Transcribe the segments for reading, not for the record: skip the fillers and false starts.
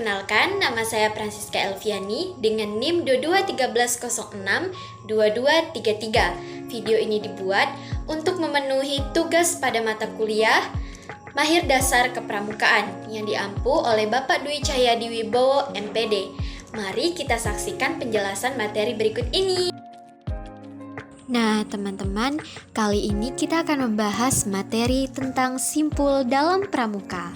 Perkenalkan, nama saya Francisca Elviani dengan NIM 2213062233. Video ini dibuat untuk memenuhi tugas pada mata kuliah Mahir Dasar Kepramukaan yang diampu oleh Bapak Dwi Cahyadi Wibowo, MPD. Mari kita saksikan penjelasan materi berikut ini. Nah, teman-teman, kali ini kita akan membahas materi tentang simpul dalam pramuka.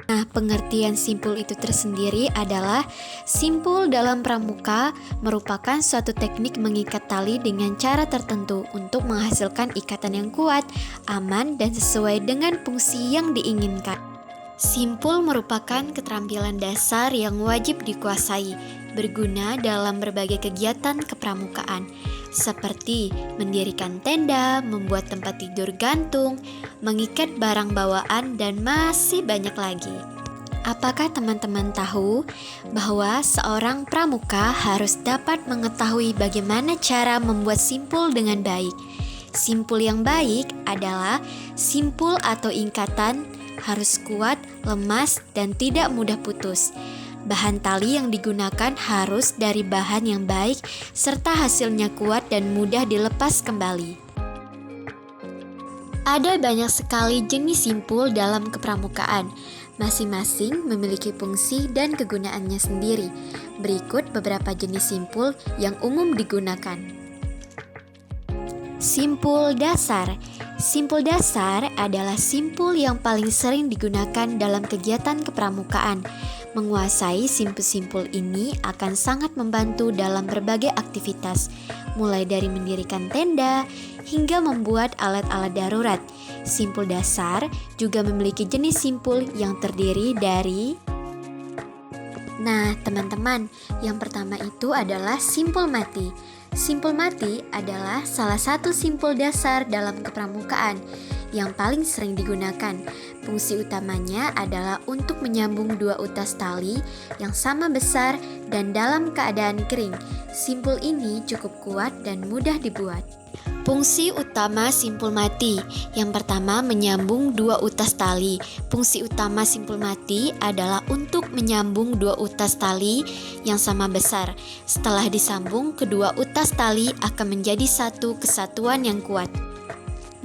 Nah, pengertian simpul itu tersendiri adalah simpul dalam pramuka merupakan suatu teknik mengikat tali dengan cara tertentu untuk menghasilkan ikatan yang kuat, aman, dan sesuai dengan fungsi yang diinginkan. Simpul merupakan keterampilan dasar yang wajib dikuasai, berguna dalam berbagai kegiatan kepramukaan, seperti mendirikan tenda, membuat tempat tidur gantung, mengikat barang bawaan, dan masih banyak lagi. Apakah teman-teman tahu bahwa seorang pramuka harus dapat mengetahui bagaimana cara membuat simpul dengan baik? Simpul yang baik adalah simpul atau ikatan harus kuat, lemas, dan tidak mudah putus. Bahan tali yang digunakan harus dari bahan yang baik serta hasilnya kuat dan mudah dilepas kembali. Ada banyak sekali jenis simpul dalam kepramukaan. Masing-masing memiliki fungsi dan kegunaannya sendiri. Berikut beberapa jenis simpul yang umum digunakan. Simpul dasar. Simpul dasar adalah simpul yang paling sering digunakan dalam kegiatan kepramukaan. Menguasai simpul-simpul ini akan sangat membantu dalam berbagai aktivitas, mulai dari mendirikan tenda hingga membuat alat-alat darurat. Simpul dasar juga memiliki jenis simpul yang terdiri dari teman-teman, yang pertama itu adalah simpul mati. Simpul mati adalah salah satu simpul dasar dalam kepramukaan yang paling sering digunakan. Fungsi utamanya adalah untuk menyambung dua utas tali yang sama besar dan dalam keadaan kering. Simpul ini cukup kuat dan mudah dibuat. Fungsi utama simpul mati. Yang pertama, menyambung dua utas tali. Fungsi utama simpul mati adalah untuk menyambung dua utas tali yang sama besar. Setelah disambung, kedua utas tali akan menjadi satu kesatuan yang kuat.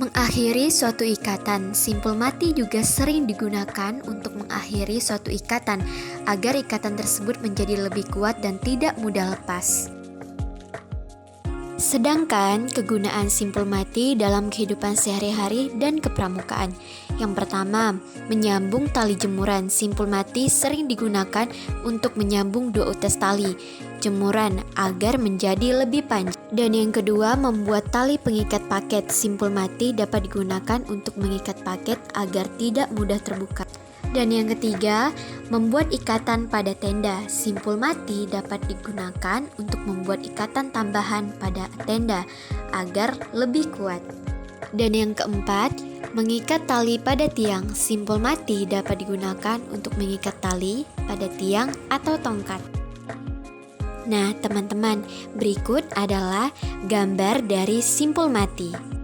Mengakhiri suatu ikatan. Simpul mati juga sering digunakan untuk mengakhiri suatu ikatan agar ikatan tersebut menjadi lebih kuat dan tidak mudah lepas. Sedangkan kegunaan simpul mati dalam kehidupan sehari-hari dan kepramukaan. Yang pertama, menyambung tali jemuran. Simpul mati sering digunakan untuk menyambung dua utas tali jemuran agar menjadi lebih panjang. Dan yang kedua, membuat tali pengikat paket. Simpul mati dapat digunakan untuk mengikat paket agar tidak mudah terbuka. Dan yang ketiga, membuat ikatan pada tenda. Simpul mati dapat digunakan untuk membuat ikatan tambahan pada tenda agar lebih kuat. Dan yang keempat, mengikat tali pada tiang. Simpul mati dapat digunakan untuk mengikat tali pada tiang atau tongkat. Nah, teman-teman, berikut adalah gambar dari simpul mati.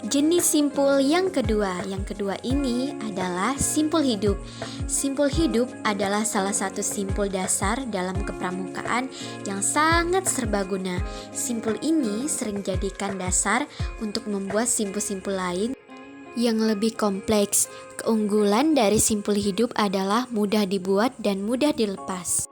Jenis simpul yang kedua ini adalah simpul hidup. Simpul hidup adalah salah satu simpul dasar dalam kepramukaan yang sangat serbaguna. Simpul ini sering dijadikan dasar untuk membuat simpul-simpul lain yang lebih kompleks. Keunggulan dari simpul hidup adalah mudah dibuat dan mudah dilepas.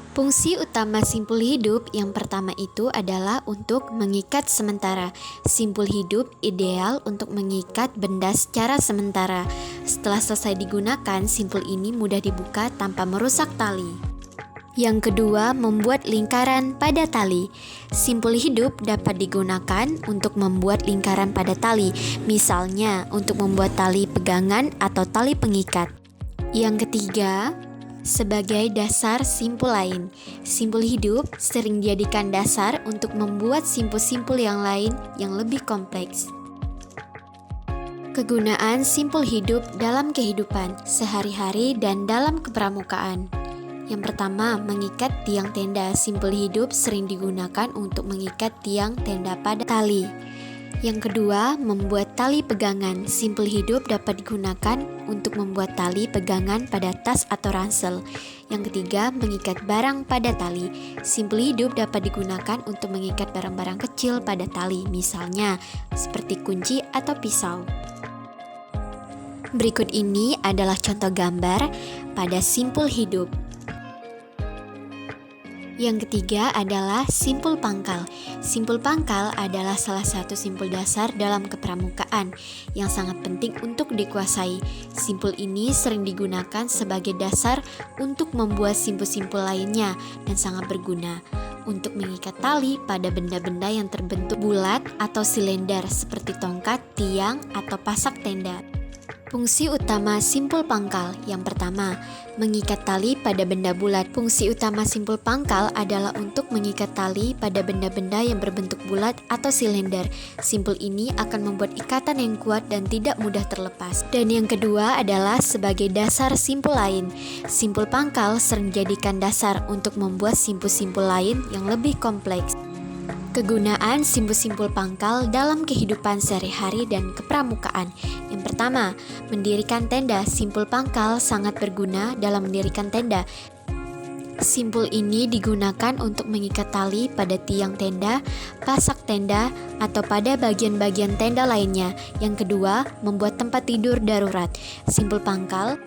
Fungsi utama simpul hidup yang pertama itu adalah untuk mengikat sementara. Simpul hidup ideal untuk mengikat benda secara sementara. Setelah selesai digunakan, simpul ini mudah dibuka tanpa merusak tali. Yang kedua, membuat lingkaran pada tali. Simpul hidup dapat digunakan untuk membuat lingkaran pada tali, misalnya untuk membuat tali pegangan atau tali pengikat. Yang ketiga, sebagai dasar simpul lain. Simpul hidup sering dijadikan dasar untuk membuat simpul-simpul yang lain yang lebih kompleks. Kegunaan simpul hidup dalam kehidupan sehari-hari dan dalam kepramukaan. Yang pertama, mengikat tiang tenda. Simpul hidup sering digunakan untuk mengikat tiang tenda pada tali. Yang kedua, membuat tali pegangan. Simpel hidup dapat digunakan untuk membuat tali pegangan pada tas atau ransel. Yang ketiga, mengikat barang pada tali. Simpel hidup dapat digunakan untuk mengikat barang-barang kecil pada tali, misalnya seperti kunci atau pisau. Berikut ini adalah contoh gambar pada simpul hidup. Yang ketiga adalah simpul pangkal. Simpul pangkal adalah salah satu simpul dasar dalam kepramukaan yang sangat penting untuk dikuasai. Simpul ini sering digunakan sebagai dasar untuk membuat simpul-simpul lainnya dan sangat berguna untuk mengikat tali pada benda-benda yang terbentuk bulat atau silinder seperti tongkat, tiang, atau pasak tenda. Fungsi utama simpul pangkal. Yang pertama, mengikat tali pada benda bulat. Fungsi utama simpul pangkal adalah untuk mengikat tali pada benda-benda yang berbentuk bulat atau silinder. Simpul ini akan membuat ikatan yang kuat dan tidak mudah terlepas. Dan yang kedua adalah sebagai dasar simpul lain. Simpul pangkal sering dijadikan dasar untuk membuat simpul-simpul lain yang lebih kompleks. Kegunaan simpul-simpul pangkal dalam kehidupan sehari-hari dan kepramukaan. Yang pertama, mendirikan tenda. Simpul pangkal sangat berguna dalam mendirikan tenda. Simpul ini digunakan untuk mengikat tali pada tiang tenda, pasak tenda, atau pada bagian-bagian tenda lainnya. Yang kedua, membuat tempat tidur darurat. Simpul pangkal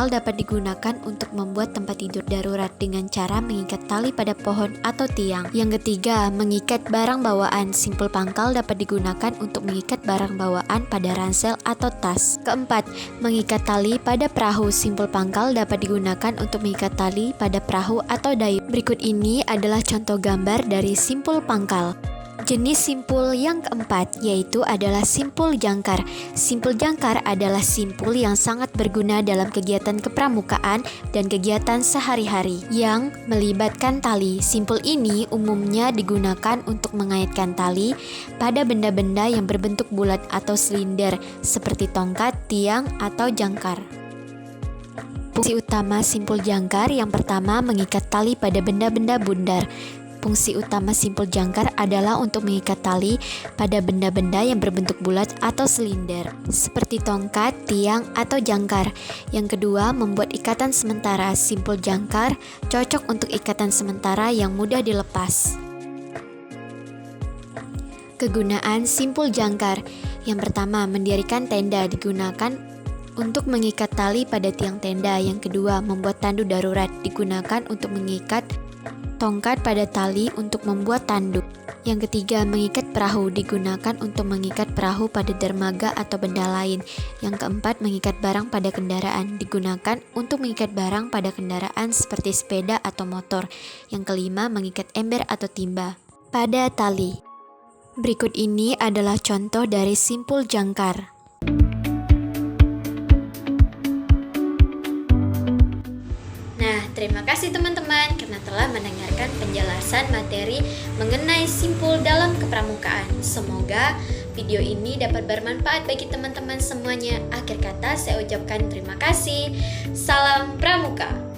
dapat digunakan untuk membuat tempat tidur darurat dengan cara mengikat tali pada pohon atau tiang. Yang ketiga, mengikat barang bawaan. Simpul pangkal dapat digunakan untuk mengikat barang bawaan pada ransel atau tas. Keempat, mengikat tali pada perahu. Simpul pangkal dapat digunakan untuk mengikat tali pada perahu atau dayung. Berikut ini adalah contoh gambar dari simpul pangkal. Jenis simpul yang keempat yaitu adalah simpul jangkar. Simpul jangkar adalah simpul yang sangat berguna dalam kegiatan kepramukaan dan kegiatan sehari-hari yang melibatkan tali. Simpul ini umumnya digunakan untuk mengaitkan tali pada benda-benda yang berbentuk bulat atau silinder seperti tongkat, tiang, atau jangkar. Fungsi utama simpul jangkar yang pertama mengikat tali pada benda-benda bundar. Fungsi utama simpul jangkar adalah untuk mengikat tali pada benda-benda yang berbentuk bulat atau silinder, seperti tongkat, tiang, atau jangkar. Yang kedua, membuat ikatan sementara. Simpul jangkar cocok untuk ikatan sementara yang mudah dilepas. Kegunaan simpul jangkar. Yang pertama, mendirikan tenda digunakan untuk mengikat tali pada tiang tenda. Yang kedua, membuat tandu darurat digunakan untuk mengikat tongkat pada tali untuk membuat tanduk. Yang ketiga, mengikat perahu digunakan untuk mengikat perahu pada dermaga atau benda lain. Yang keempat, mengikat barang pada kendaraan digunakan untuk mengikat barang pada kendaraan seperti sepeda atau motor. Yang kelima, mengikat ember atau timba pada tali. Berikut ini adalah contoh dari simpul jangkar. Terima kasih teman-teman karena telah mendengarkan penjelasan materi mengenai simpul dalam kepramukaan. Semoga video ini dapat bermanfaat bagi teman-teman semuanya. Akhir kata saya ucapkan terima kasih. Salam Pramuka.